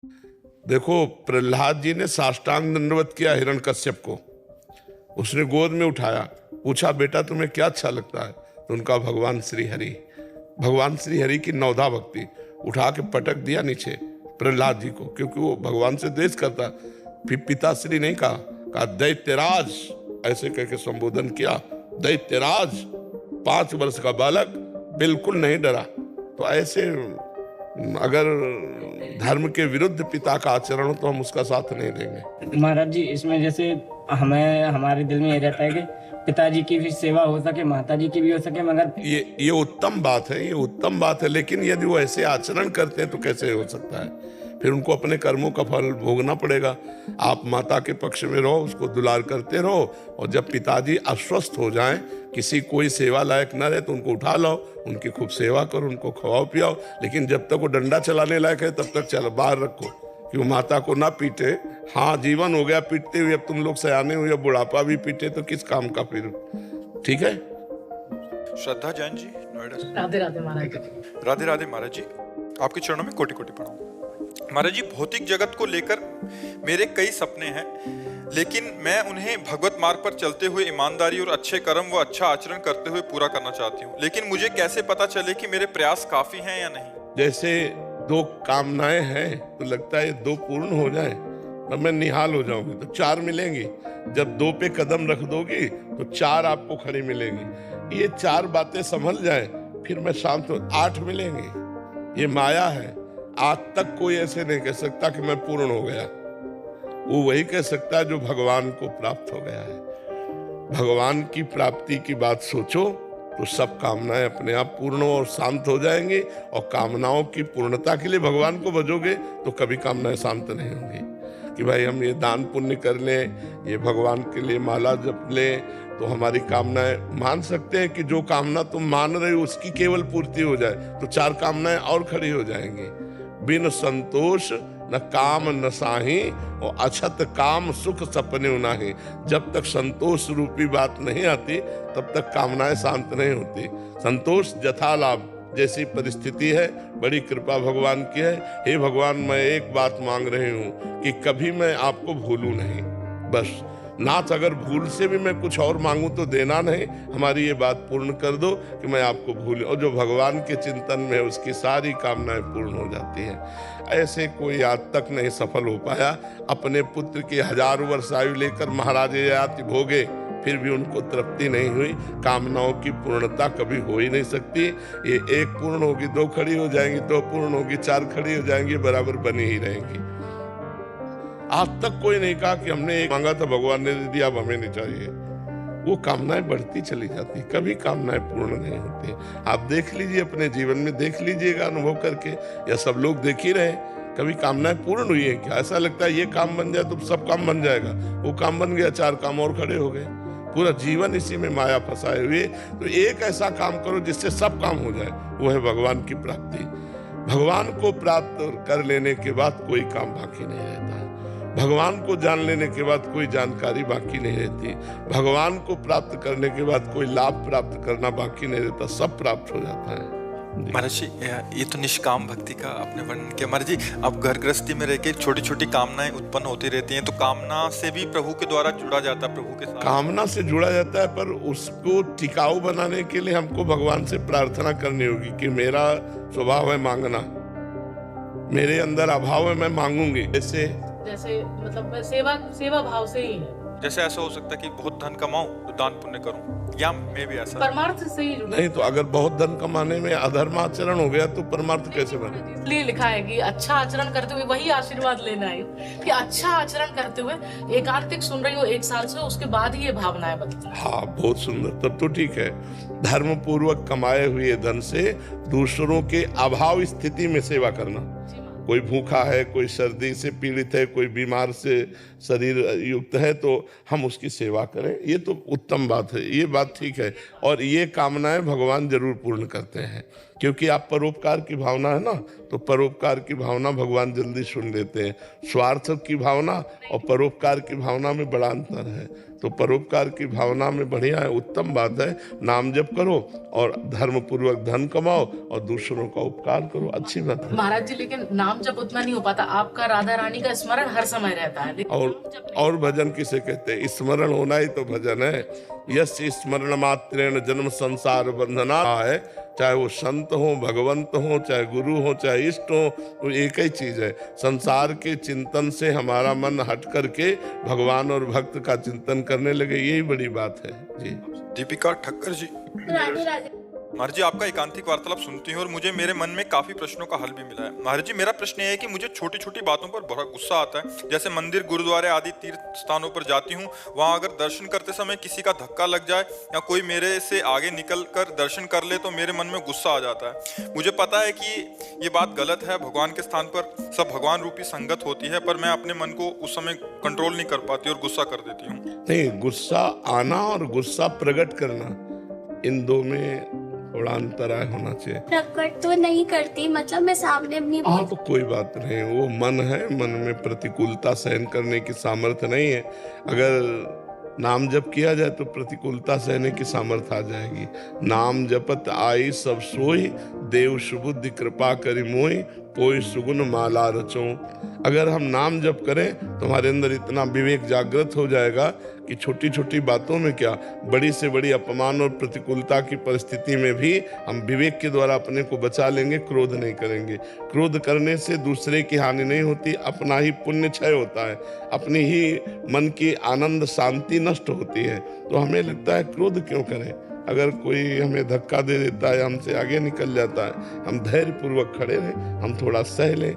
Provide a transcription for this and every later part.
देखो, प्रहलाद जी ने साष्टांग दंडवत किया हिरण्यकश्यप को। उसने गोद में उठाया, पूछा बेटा तुम्हें क्या अच्छा लगता है? तो उनका भगवान श्री हरि की नवधा भक्ति। उठा के पटक दिया नीचे प्रहलाद जी को, क्योंकि वो भगवान से द्वेष करता। फिर पिताश्री नहीं कहा दैत्यराज ऐसे कह के संबोधन किया। दैत्यराज 5 वर्ष का बालक बिल्कुल नहीं डरा। तो ऐसे अगर धर्म के विरुद्ध पिता का आचरण हो तो हम उसका साथ नहीं देंगे। महाराज जी, इसमें जैसे हमारे दिल में ये रहता है कि पिताजी की भी सेवा हो सके, माताजी की भी हो सके, मगर ये उत्तम बात है, ये उत्तम बात है। लेकिन यदि वो ऐसे आचरण करते हैं तो कैसे हो सकता है? फिर उनको अपने कर्मों का फल भोगना पड़ेगा। आप माता के पक्ष में रहो, उसको दुलार करते रहो, और जब पिताजी अस्वस्थ हो जाएं, किसी कोई सेवा लायक न रहे तो उनको उठा लाओ, उनकी खूब सेवा करो, उनको खवाओ पियाओ। लेकिन जब तक वो डंडा चलाने लायक है तब तक चलो बाहर रखो, कि वो माता को ना पीटे। हाँ, जीवन हो गया पीटते हुए, अब तुम लोग सयाने हुए, बुढ़ापा भी पीटे तो किस काम का फिर? ठीक है। श्रद्धा जैन जी, नोएडा से। राधे राधे महाराज। राधे राधे महाराज जी, आपके चरणों में कोटि कोटि प्रणाम। महाराज जी, भौतिक जगत को लेकर मेरे कई सपने हैं, लेकिन मैं उन्हें भगवत मार्ग पर चलते हुए ईमानदारी और अच्छे कर्म व अच्छा आचरण करते हुए पूरा करना चाहती हूँ। लेकिन मुझे कैसे पता चले कि मेरे प्रयास काफी हैं या नहीं? जैसे 2 कामनाएं हैं तो लगता है 2 पूर्ण हो जाए तो मैं निहाल हो जाऊंगी, तो 4 मिलेंगी। जब 2 पे कदम रख दोगी तो 4 आपको खड़ी मिलेंगी। ये 4 बातें संभल जाए फिर मैं शांत हो, 8 मिलेंगी। ये माया है। आज तक कोई ऐसे नहीं कह सकता कि मैं पूर्ण हो गया। वो वही कह सकता है जो भगवान को प्राप्त हो गया है। भगवान की प्राप्ति की बात सोचो तो सब कामनाएं अपने आप पूर्ण और शांत हो जाएंगी। और कामनाओं की पूर्णता के लिए भगवान को भजोगे तो कभी कामनाएं शांत नहीं होंगी। कि भाई हम ये दान पुण्य कर लें, ये भगवान के लिए माला जप लें, तो हमारी कामनाएं मान सकते हैं कि जो कामना तुम मान रहे हो उसकी केवल पूर्ति हो जाए तो 4 कामनाएं और खड़ी हो जाएंगी। बिन संतोष न काम न साही, और अछत काम सुख सपने उनाही। जब तक संतोष रूपी बात नहीं आती तब तक कामनाएं शांत नहीं होती। संतोष जथा लाभ, जैसी परिस्थिति है, बड़ी कृपा भगवान की है। हे भगवान, मैं एक बात मांग रही हूँ कि कभी मैं आपको भूलूं नहीं, बस। नाथ, अगर भूल से भी मैं कुछ और मांगूं तो देना नहीं, हमारी ये बात पूर्ण कर दो कि मैं आपको भूल। और जो भगवान के चिंतन में है उसकी सारी कामनाएं पूर्ण हो जाती हैं। ऐसे कोई आज तक नहीं सफल हो पाया। अपने पुत्र की 1000 वर्ष आयु लेकर महाराज ययाति भोगे, फिर भी उनको तृप्ति नहीं हुई। कामनाओं की पूर्णता कभी हो ही नहीं सकती। ये 1 पूर्ण होगी, 2 खड़ी हो जाएंगी, 2 पूर्ण होगी, 4 खड़ी हो जाएंगी, बराबर बनी ही रहेंगी। आज तक कोई नहीं कहा कि हमने एक मांगा था भगवान ने दे दिया, अब हमें नहीं चाहिए। वो कामनाएं बढ़ती चली जाती, कभी कामनाएं पूर्ण नहीं होती। आप देख लीजिए, अपने जीवन में देख लीजिएगा अनुभव करके, या सब लोग देख ही रहे, कभी कामनाएं पूर्ण हुई है क्या? ऐसा लगता है ये काम बन जाए तो सब काम बन जाएगा। वो काम बन गया, 4 काम और खड़े हो गए। पूरा जीवन इसी में माया फंसाए हुए। तो एक ऐसा काम करो जिससे सब काम हो जाए, वो है भगवान की प्राप्ति। भगवान को प्राप्त कर लेने के बाद कोई काम बाकी नहीं रहता है। भगवान को जान लेने के बाद कोई जानकारी बाकी नहीं रहती। भगवान को प्राप्त करने के बाद कोई लाभ प्राप्त करना बाकी नहीं रहता, सब प्राप्त हो जाता है। महाराज जी, ये तो निष्काम भक्ति का आपने वर्णन किया। महाराज जी, अब घर गृहस्थी में रह के छोटी छोटी कामनाएं उत्पन्न होती रहती हैं, तो कामना से भी प्रभु के द्वारा जुड़ा जाता है, प्रभु के साथ कामना से जुड़ा जाता है। पर उसको टिकाऊ बनाने के लिए हमको भगवान से प्रार्थना करनी होगी कि मेरा स्वभाव है मांगना, मेरे अंदर अभाव है, मैं मांगूंगी। जैसे मतलब सेवा भाव से ही है। जैसे ऐसा हो सकता है कि बहुत धन कमाऊं तो दान पुण्य करूं, या मैं भी ऐसा परमार्थ से ही नहीं। तो अगर बहुत धन कमाने में अधर्माचरण हो गया तो परमार्थ कैसे बने? इसलिए लिखा है कि अच्छा आचरण करते हुए वही आशीर्वाद लेना है, कि अच्छा आचरण करते हुए एकांतिक सुन रही हो 1 साल से, उसके बाद ही ये भावनाएं बदलती हैं। हाँ, बहुत सुंदर, तब तो ठीक है। धर्म पूर्वक कमाए हुए धन से दूसरों के अभाव स्थिति में सेवा करना। कोई भूखा है, कोई सर्दी से पीड़ित है, कोई बीमार से शरीर युक्त है, तो हम उसकी सेवा करें, ये तो उत्तम बात है, ये बात ठीक है। और ये कामनाएं भगवान जरूर पूर्ण करते हैं। क्योंकि आप परोपकार की भावना है ना, तो परोपकार की भावना भगवान जल्दी सुन लेते हैं। स्वार्थ की भावना और परोपकार की भावना में बड़ा अंतर है। तो परोपकार की भावना में बढ़िया है, उत्तम बात है। नाम जप करो और धर्म पूर्वक धन कमाओ और दूसरों का उपकार करो, अच्छी बात है। महाराज जी लेकिन नाम जप उतना नहीं हो पाता, आपका राधा रानी का स्मरण हर समय रहता है, लेकिन नाम जप नहीं। और भजन किसे कहते हैं? स्मरण होना ही तो भजन है। यस स्मरण मात्रेण जन्म संसार बंधना है। चाहे वो संत हो, भगवंत हो, चाहे गुरु हो, चाहे इष्ट हो, तो एक ही चीज है। संसार के चिंतन से हमारा मन हट करके भगवान और भक्त का चिंतन करने लगे, यही बड़ी बात है जी। दीपिका ठक्कर जी, महाराज जी आपका एकांतिक वार्तालाप सुनती हूँ और मुझे मेरे मन में काफी प्रश्नों का हल भी मिला है। महाराज जी मेरा प्रश्न ये है कि मुझे छोटी छोटी बातों पर बड़ा गुस्सा आता है। जैसे मंदिर, गुरुद्वारे आदि तीर्थ स्थानों पर जाती हूँ, वहाँ अगर दर्शन करते समय किसी का धक्का लग जाए या कोई मेरे से आगे निकल कर दर्शन कर ले तो मेरे मन में गुस्सा आ जाता है। मुझे पता है कि ये बात गलत है, भगवान के स्थान पर सब भगवान रूपी संगत होती है, पर मैं अपने मन को उस समय कंट्रोल नहीं कर पाती और गुस्सा कर देती हूँ। नहीं, गुस्सा आना और गुस्सा प्रकट करना, इन दो में थोड़ा अंतराय होना चाहिए। प्रकट तो नहीं करती, मतलब मैं सामने अपनी हाँ, तो कोई बात नहीं, वो मन है, मन में प्रतिकूलता सहन करने की सामर्थ्य नहीं है। अगर नाम जप किया जाए तो प्रतिकूलता सहने की सामर्थ्य आ जाएगी। नाम जपत आई सब सोई, देव सुबुद्धि कृपा करि मोहि, कोई सुगुन माला रचो। अगर हम नाम जप करें तो हमारे अंदर इतना विवेक जागृत हो जाएगा कि छोटी छोटी बातों में क्या, बड़ी से बड़ी अपमान और प्रतिकूलता की परिस्थिति में भी हम विवेक के द्वारा अपने को बचा लेंगे, क्रोध नहीं करेंगे। क्रोध करने से दूसरे की हानि नहीं होती, अपना ही पुण्य क्षय होता है, अपनी ही मन की आनंद शांति नष्ट होती है। तो हमें लगता है क्रोध क्यों करें? अगर कोई हमें धक्का दे देता है, हमसे आगे निकल जाता है, हम धैर्य पूर्वक खड़े रहें, हम थोड़ा सह लें।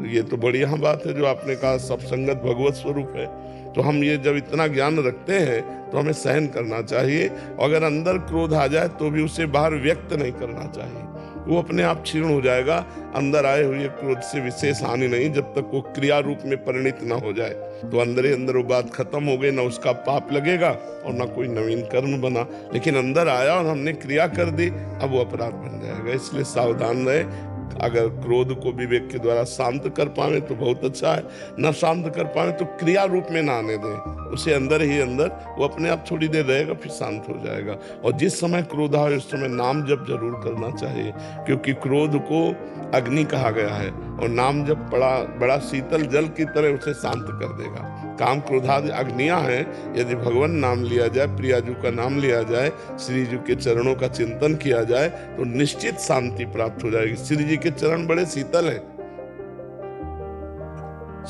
ये तो बढ़िया बात है जो आपने कहा, सब संगत भगवत स्वरूप है। तो हम ये जब इतना ज्ञान रखते हैं तो हमें सहन करना चाहिए। अगर अंदर क्रोध आ जाए तो भी उसे बाहर व्यक्त नहीं करना चाहिए, वो अपने आप क्षीण हो जाएगा। अंदर आए हुए क्रोध से विशेष हानि नहीं, जब तक वो क्रिया रूप में परिणित ना हो जाए। तो अंदर ही अंदर वो बात खत्म हो गई, ना उसका पाप लगेगा और ना कोई नवीन कर्म बना। लेकिन अंदर आया और हमने क्रिया कर दी, अब वो अपराध बन जाएगा। इसलिए सावधान रहे। अगर क्रोध को विवेक के द्वारा शांत कर पावे तो बहुत अच्छा है, न शांत कर पावे तो क्रिया रूप में ना आने दें, उसे अंदर ही अंदर वो अपने आप थोड़ी देर रहेगा, फिर शांत हो जाएगा। और जिस समय क्रोध आए उस समय नाम जप जरूर करना चाहिए, क्योंकि क्रोध को अग्नि कहा गया है और नाम जप बड़ा शीतल जल की तरह उसे शांत कर देगा। काम क्रोधादि अग्नियां हैं, यदि भगवान नाम लिया जाए, प्रियाजू का नाम लिया जाए, श्री जी के चरणों का चिंतन किया जाए तो निश्चित शांति प्राप्त हो जाएगी। श्री जी के चरण बड़े शीतल हैं।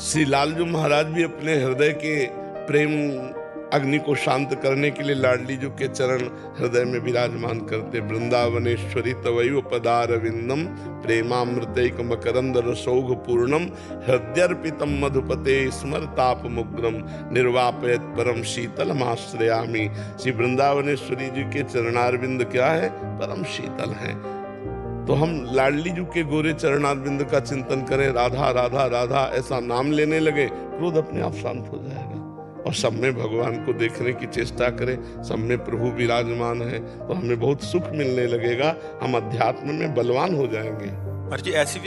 श्री लालजू महाराज भी अपने हृदय के प्रेम अग्नि को शांत करने के लिए लाडली जी के चरण हृदय में विराजमान करते। वृंदावनेश्वरी तवैव पदारविंदम प्रेमामृतैक मकरंद रसौघ पूर्णम हृदयर्पितम मधुपते स्मरताप मुग्रम निर्वापयत परम शीतलम आश्रयामि। श्री वृंदावनेश्वरी जी के चरणारविंद क्या है? परम शीतल हैं। तो हम लाडली जी के गोरे चरणारविंद का चिंतन करें, राधा राधा राधा ऐसा नाम लेने लगे, क्रोध अपने आप शांत हो जाएगा। और सब में भगवान को देखने की चेष्टा करें, सब में प्रभु विराजमान है, तो हमें बहुत सुख मिलने लगेगा, हम अध्यात्म में बलवान हो जाएंगे। जी ऐसी